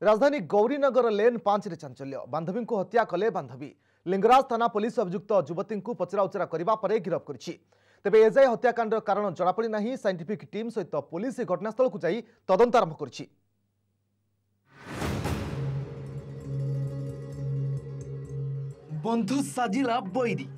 राजधानी गौरीनगर लेन 5 रे चांचल्य बांधवी को हत्या कले बांधवी लिंगराज थाना पुलिस अभियुक्त युवती को पचराउचरा करने पर गिरफ करिछि। तेबे एजाए हत्याकांड कारण जनापड़ी नहीं। साइंटिफिक टीम सहित पुलिस घटनास्थल को जाई तदंत आरंभ करिछि। बंधु साजिला बैरी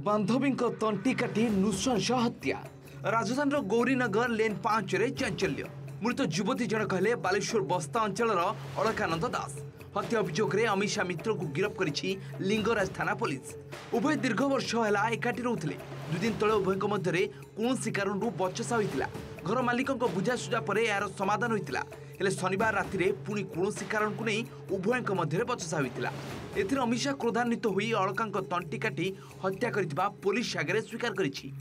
बांधवी तंटी काटी नृशंस हत्या। राजधानी गौरीनगर लेन 5 रे चांचल्य। मृत युवती जनक हेले बालेश्वर बस्ता अंचल अलकानंद दास। हत्या अभियोग में अमीषा मित्र को गिरफ करिछि लिंगराज थाना पुलिस। उभय दीर्घ वर्ष है एकाठी रोते। 2 दिन तले उभय मध्य कौन कारण बचसा होता। घर मालिक बुझासुझा पर यार समाधान होता। हेले शनिवार राति में पुणी कौन कारण को नहीं उभय मध्य बचसा होता। एथिर अमीषा क्रोधान्वित होई अलका तंटी काटी हत्या करितबा पुलिस आगे स्वीकार करिछि।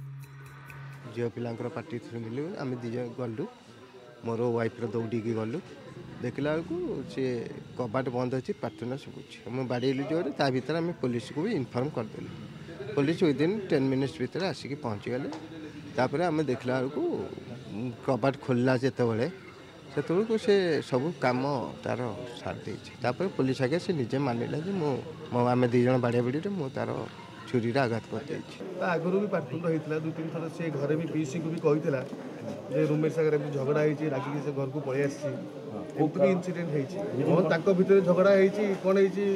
झील पिलांकर पार्टी शुणिलु आम दीज गलु मोर वाइफ दौड़ी गलु देखला सी कबाट बंद अच्छी प्रार्थना शुभुच्छे मुझे बाड़ेलु जोर ता भर आम पुलिस को भी इनफर्म करदेलु। पुलिस विदिन 10 मिनिट्स भर आसिक पहुँची गले। तापर आम देखला कबाट खोलला जिते से से सब कम तार सार दे। पुलिस आगे से निजे मानिला आम दीज बाड़िया बाड़ी में तार छुरी आघात कर आगुरी भी पार्टनर होता 2-3 थर से घरे भी पीसी को भी कहला रूममेट सागर झगड़ा होती रागिक से घर को पलि आसी इनसीडेंट होती झगड़ा होती कौन होती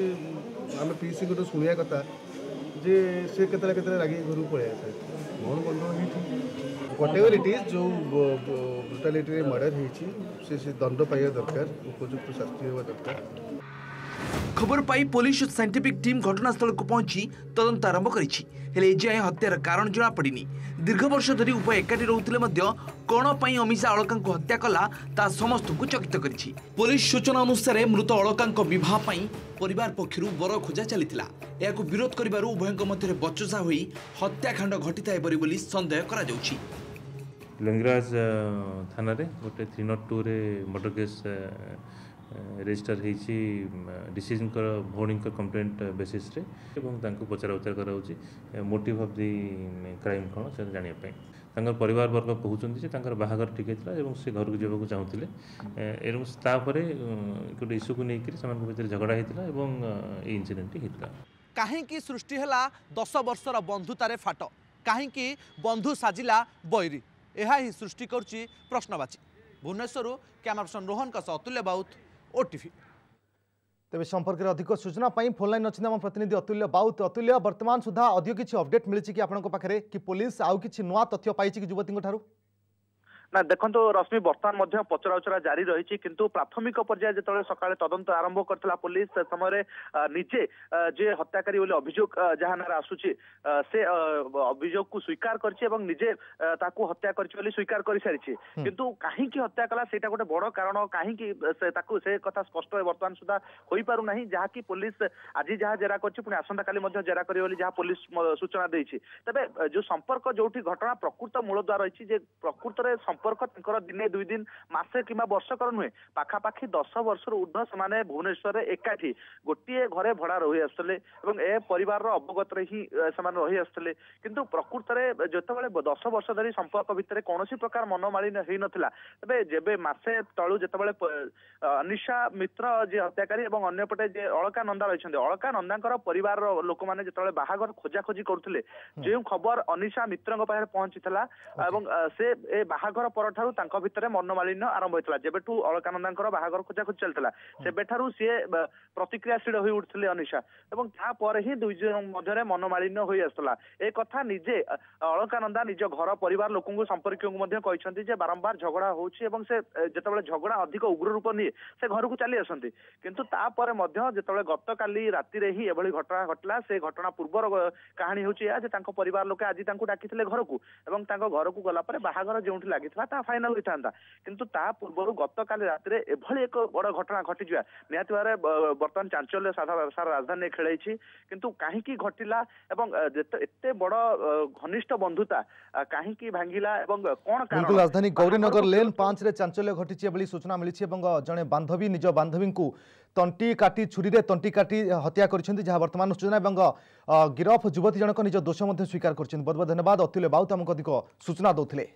आम पीसी को शुणा कथा जे से केतला रागिक घर को पलि आसे कौन गंडगोल व्हाटएवर इट इज जो ब्रुटालिटी मर्डर होती से दंड पाइबा दरकार उपयुक्त शास्ति होगा दरकार। खबर पाई पुलिस और साइंटिफिक टीम घटनास्थल को पहुंची तदंत आरंभ करिछि। हेले एजाए हत्यार कारण जना पड़िनी। दीर्घ वर्ष धरी उभय एकाठी रोते कौन पाई अमीषा अलका को हत्या कला ता समस्त को चकित करिछि। पुलिस सूचना अनुसार मृत अलका विवाह पाई परिवार पक्षरु बर खोजा चलीथिला। याकु विरोध करिबारु उभयଙ୍କ मध्य बचसा होई हत्याकांड घटिताय परि बोली संदेह करा जाउछि। लिंगराज थाना रे गोटे 302 रे मर्डर केस रेजिस्टर होती डिसीजन भौणी कंप्लेंट बेसिस रे एवं तांको पचरा उचरा कराउछि मोटिव ऑफ द क्राइम कौन से जानिया परिवार वर्ग कहउछन्ति जे तांकर बाहागर ठीक हेतला एवं से घर को जेबाकू चाहुथिले एवं तापरे गोटे इश्यू को लेकर समान भीतर झगड़ा हेतला एवं ए इंसिडेंट हेतला। काहेकि सृष्टि हैला 10 वर्षर बंधुतारे फाट काहेकि बंधु साजिला बैरी यह ही सृष्टि करुछि प्रश्नवाची। भुवनेश्वर कैमरा पर्सन रोहन का अतुल्य बाउत ओटीवी। तेज संपर्क में अधिक सूचना फोन लाइन अच्छी आम प्रतिनिधि अतुल्य बाउत। अतुल्य वर्तमान सुधा अधिक किसी अपडेट मिली कि आपन पाखे कि पुलिस आउ किछि नुआ तथ्य पाई कि युवती ठारू ना देखो रश्मि बर्तमान पचराउचरा जारी रही किंतु प्राथमिक पर्याय जो सकाळे तदंत आरंभ करथिला पुलिस से समय निजे जे हत्याकारी बोली अभियोग जहाँ नार आसुची से अभियोग को स्वीकार करछि एवं निजे ताकू हत्या करछि बोली स्वीकार कर सारी किंतु कहीं हत्या कला सेटा गोटे बड़ कारण कहीं से कथा स्पष्ट बर्तमान सुधा हो पारु नाही जहाँ कि पुलिस आज जहाँ जेरा करछि पुणी आसंता काली मध्य जेरा करियो बोली जहाँ पुलिस सूचना देछि। तबे जो संपर्क जोठी घटना प्रकृत मूलद्वार रही जे प्रकृत रे संपर्क दिने 2 दिन मासे कि वर्षकर नुहे पाखापाखि 10 वर्ष ऊर्ध्व से भुवनेश्वर एकाठी गोटे घरे भड़ा रही आसुले ए परिवार अवगत ही रही आसुले किंतु प्रकृत में जो 10 वर्ष धरी संपर्क भितर कौन प्रकार मनोमालिन्य हो नाला। तेरे जेबे मासे तलू जो अनिशा मित्र जी हत्याकारी और अंपटे जे अलका नंदा रही अलका नंदा परिवार लोक मैंने जो बाहागर खोजाखोजी करुले जो खबर अनिशा मित्र पाखे पहुंची से बाहागर परठारु तांको भितरे मनोमालिन्य आरंभ होइतला। जेबेठू अलकानंदांकर बाहागर खोजाखोजी चलता सेबेठारु सी प्रतिक्रियाशील हो उठिले अनिशा एवं तापर ही 2 जन मध्य मनोमालिन्य हो आसला। ए कथा निजे अलकानंदा निज घर परिवार लोक संपर्क कहते बारंबार झगड़ा होउछि एवं से जेतबेले झगड़ा अधिक उग्र रूप निये से घर को चली आसंती किंतु तापर मध्य जेतबेले गतकाली राति रे ही एभली घटना घटला से घटना पूर्वर कहानी होउछि या जे तांको परिवार लोक आज तांको डाकिथिले घर को एवं तांको घर को गला परे बाहागर जोंठी लागिथिला ता फाइनल होता किंतु ता पूर्व गतकाली राति एभली एक बड़ घटना घटी जा निहाती भाव बर्तमान चांचल्य सारा राजधानी खेल किंतु कहीं घटिला एवं एते बड़ घनिष्ठ बंधुता कहीं भांगिला एवं कौन कारण। राजधानी गौरीनगर लेन 5 रे चांचल्य घटी सूचना मिली जड़े बांधवी निज बांधवी को तंटी काटी छुरी रे तंटी काटी हत्या करिसेंती जहाँ वर्तमान सूचना एवं गिरफ युवती जनक निज दोष स्वीकार कर। बहुत बहुत धन्यवाद अतुल्य बाउत आमको अधिक सूचना दौले।